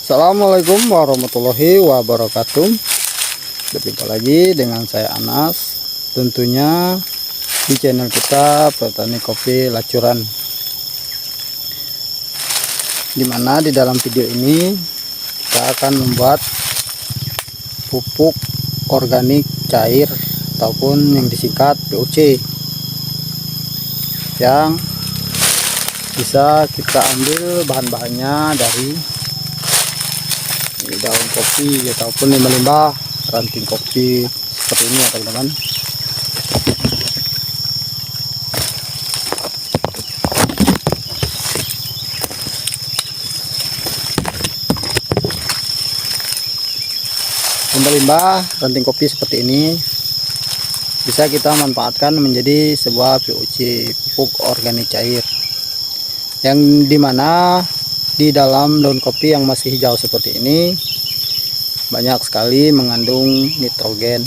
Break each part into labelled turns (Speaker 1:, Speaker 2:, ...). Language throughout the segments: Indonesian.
Speaker 1: Assalamualaikum warahmatullahi wabarakatuh. Berjumpa lagi dengan saya Anas, tentunya di channel kita Petani Kopi Lacuran, dimana di dalam video ini kita akan membuat pupuk organik cair ataupun yang disingkat POC, yang bisa kita ambil bahan-bahannya dari daun kopi ataupun limbah-limbah ranting kopi seperti ini ya teman-teman. Limbah-limbah ranting kopi seperti ini bisa kita manfaatkan menjadi sebuah POC, pupuk organik cair, yang dimana di dalam daun kopi yang masih hijau seperti ini banyak sekali mengandung nitrogen.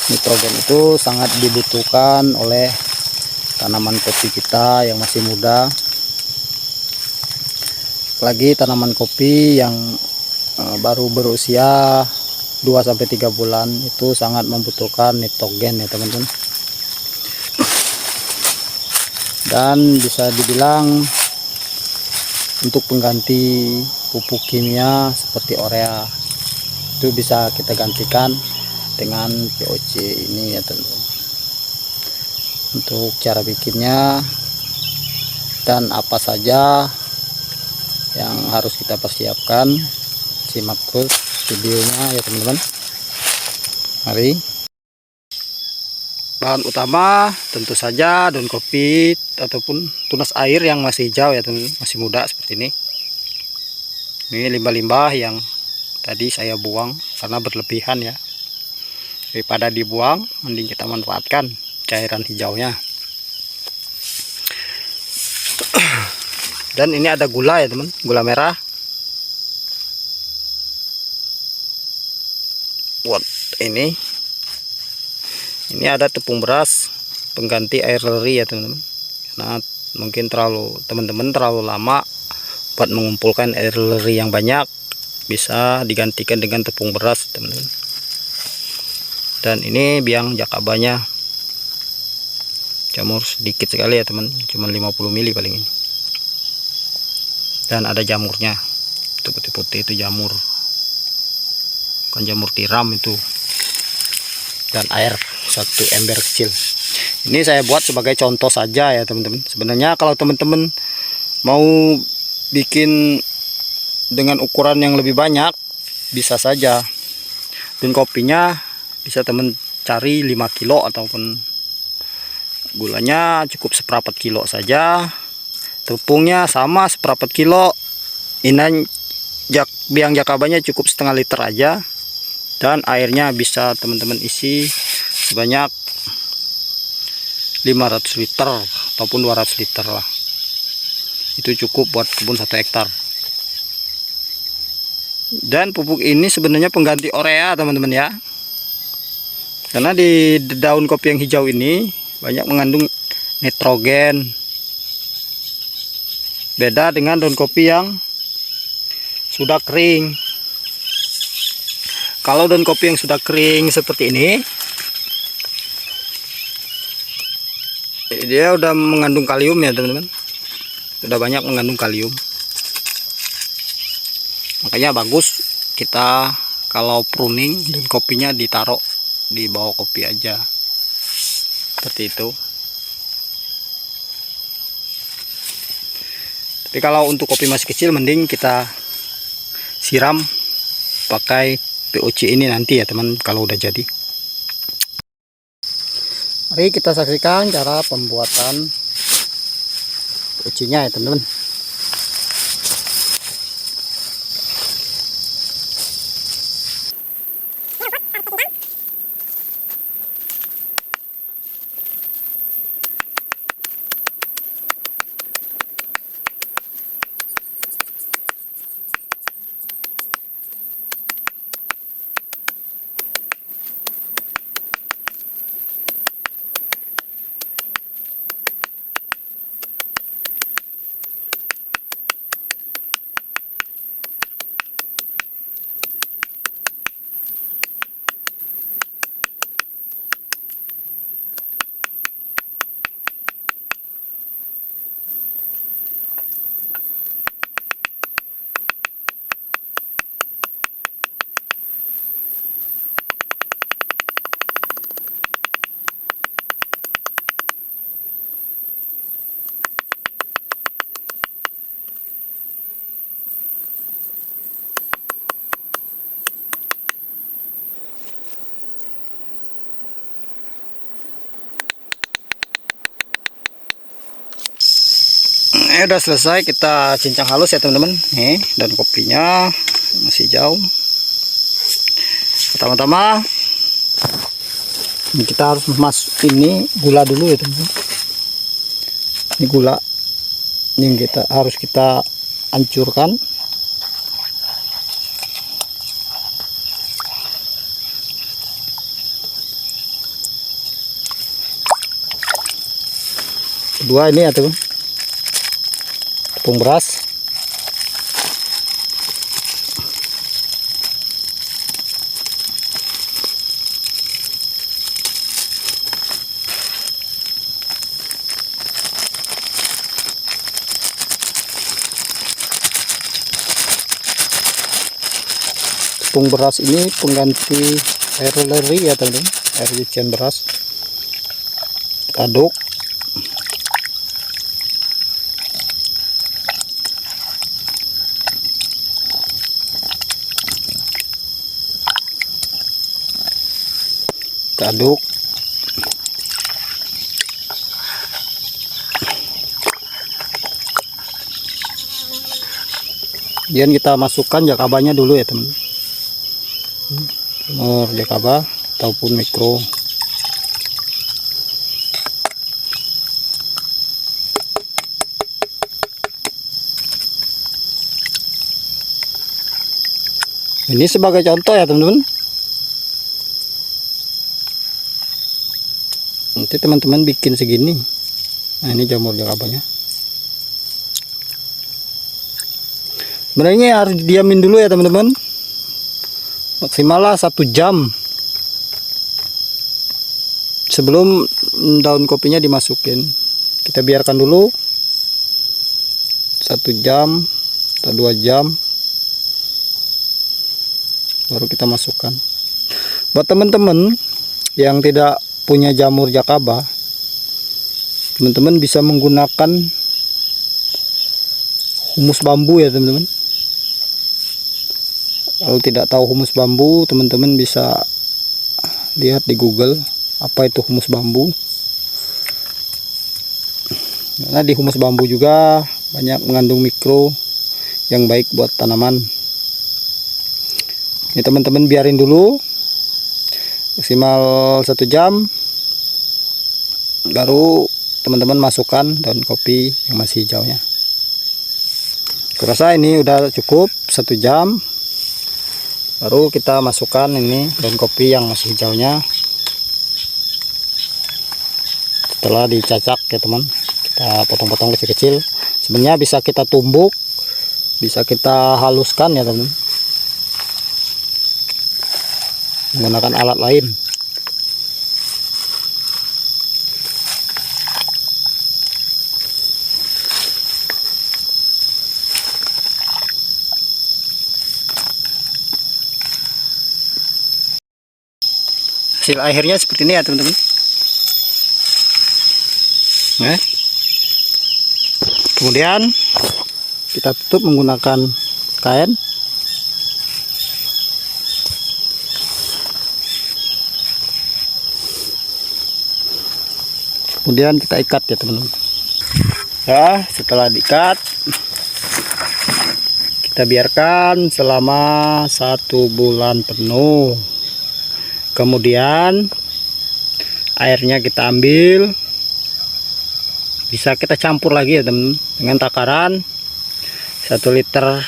Speaker 1: Nitrogen itu sangat dibutuhkan oleh tanaman kopi kita yang masih muda, apalagi tanaman kopi yang baru berusia 2-3 bulan itu sangat membutuhkan nitrogen ya teman-teman. Dan bisa dibilang untuk pengganti pupuk kimia seperti urea itu bisa kita gantikan dengan POC ini ya teman-teman. Untuk cara bikinnya dan apa saja yang harus kita persiapkan, simak terus videonya ya teman-teman. Mari. Bahan utama tentu saja daun kopi ataupun tunas air yang masih hijau ya teman-teman, masih muda seperti ini. Ini limbah-limbah yang tadi saya buang karena berlebihan ya. Daripada dibuang, mending kita manfaatkan cairan hijaunya. Dan ini ada gula ya teman, gula merah. Buat ini ada tepung beras pengganti air leri ya teman-teman. Karena mungkin teman-teman terlalu lama buat mengumpulkan air leri yang banyak, bisa digantikan dengan tepung beras teman-teman. Dan ini biang jakabanya, jamur sedikit sekali ya teman, cuma 50 mili paling ini. Dan ada jamurnya, itu putih-putih itu jamur, bukan jamur tiram itu. Dan air 1 ember kecil. Ini saya buat sebagai contoh saja ya teman-teman. Sebenarnya kalau teman-teman mau bikin dengan ukuran yang lebih banyak bisa saja. Dan kopinya bisa teman cari 5 kilo ataupun gulanya cukup seperempat kilo saja. Tepungnya sama seperempat kilo. Ini biang jakabanya cukup setengah liter aja. Dan airnya bisa teman-teman isi sebanyak 500 liter ataupun 200 liter lah. Itu cukup buat kebun 1 hektar. Dan pupuk ini sebenarnya pengganti urea teman-teman ya. Karena di daun kopi yang hijau ini banyak mengandung nitrogen. Beda dengan daun kopi yang sudah kering. Kalau daun kopi yang sudah kering seperti ini, dia udah mengandung kalium ya teman-teman. Sudah banyak mengandung kalium. Makanya bagus kita kalau pruning dan kopinya ditaruh di bawah kopi aja. Seperti itu. Tapi kalau untuk kopi masih kecil mending kita siram pakai POC ini nanti ya teman, kalau udah jadi. Mari kita saksikan cara pembuatan POC nya ya teman-teman. Udah selesai, kita cincang halus ya teman-teman. Nih, dan kopinya masih jauh. Pertama-tama kita harus masuk ini gula dulu ya teman-teman. Ini gula yang harus kita hancurkan. Kedua ini ya teman, tepung beras. Tepung beras ini pengganti air leri ya teman-teman, air cucian beras. Aduk. Aduk. Kemudian kita masukkan jakabanya dulu ya teman. Jakaba ataupun mikro. Ini sebagai contoh ya teman-teman. Nanti teman-teman bikin segini. Nah, ini jamur jakabanya. Sebenarnya harus diamin dulu ya teman-teman. Maksimal 1 jam sebelum daun kopinya dimasukin. Kita biarkan dulu 1 jam atau 2 jam, baru kita masukkan. Buat teman-teman yang tidak punya jamur jakaba, teman-teman bisa menggunakan humus bambu ya teman-teman. Kalau tidak tahu humus bambu, teman-teman bisa lihat di Google apa itu humus bambu. Karena di humus bambu juga banyak mengandung mikro yang baik buat tanaman. Ini teman-teman biarin dulu maksimal 1 jam, baru teman-teman masukkan daun kopi yang masih hijaunya. Kurasa ini udah cukup 1 jam, baru kita masukkan ini daun kopi yang masih hijaunya. Setelah dicacak ya teman, kita potong-potong kecil-kecil. Sebenarnya bisa kita tumbuk, bisa kita haluskan ya teman, menggunakan alat lain. Hasil akhirnya seperti ini ya teman-teman. Nah, kemudian kita tutup menggunakan kain. Kemudian kita ikat ya teman-teman. Ya, setelah diikat, kita biarkan selama 1 bulan penuh. Kemudian airnya kita ambil, bisa kita campur lagi ya teman, dengan takaran 1 liter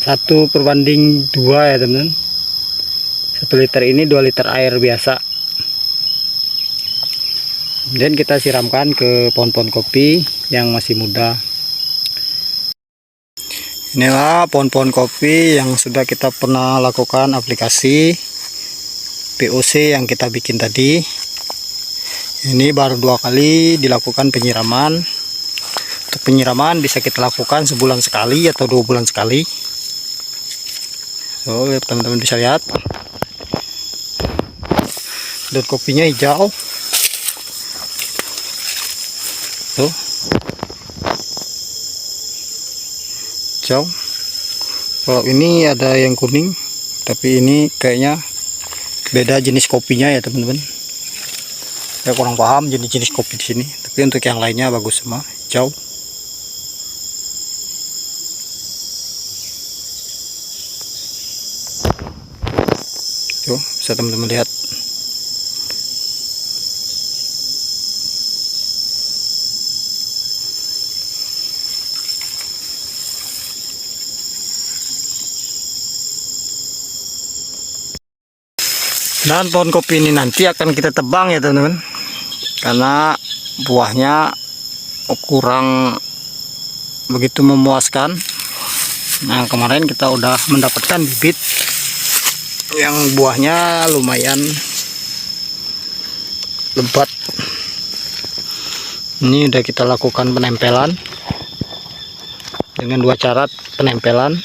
Speaker 1: 1/2 ya teman. 1 liter ini 2 liter air biasa. Dan kita siramkan ke pohon-pohon kopi yang masih muda. Inilah pohon-pohon kopi yang sudah kita pernah lakukan aplikasi POC yang kita bikin tadi. Ini baru 2 kali dilakukan penyiraman. Untuk penyiraman bisa kita lakukan sebulan sekali atau 2 bulan sekali. So, teman-teman bisa lihat daun kopinya hijau. Tuh, hijau. Kalau ini ada yang kuning, tapi ini kayaknya beda jenis kopinya ya teman-teman. Saya kurang paham jenis-jenis kopi di sini, tapi Tapi untuk yang lainnya bagus semua, hijau. Tuh, bisa teman-teman lihat. Dan pohon kopi ini nanti akan kita tebang ya teman-teman, karena buahnya kurang begitu memuaskan. Nah, kemarin kita udah mendapatkan bibit yang buahnya lumayan lebat. Ini udah kita lakukan penempelan dengan 2 cara penempelan.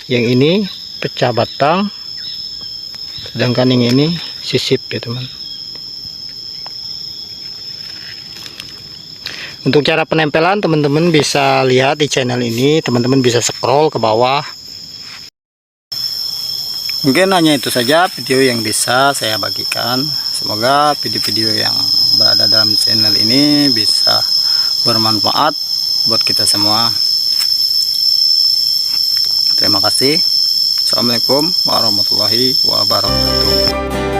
Speaker 1: Yang ini pecah batang, sedangkan yang ini sisip ya teman. Untuk cara penempelan teman-teman bisa lihat di channel ini, teman-teman bisa scroll ke bawah. Mungkin hanya itu saja video yang bisa saya bagikan. Semoga video-video yang berada dalam channel ini bisa bermanfaat buat kita semua. Terima kasih. Assalamualaikum warahmatullahi wabarakatuh.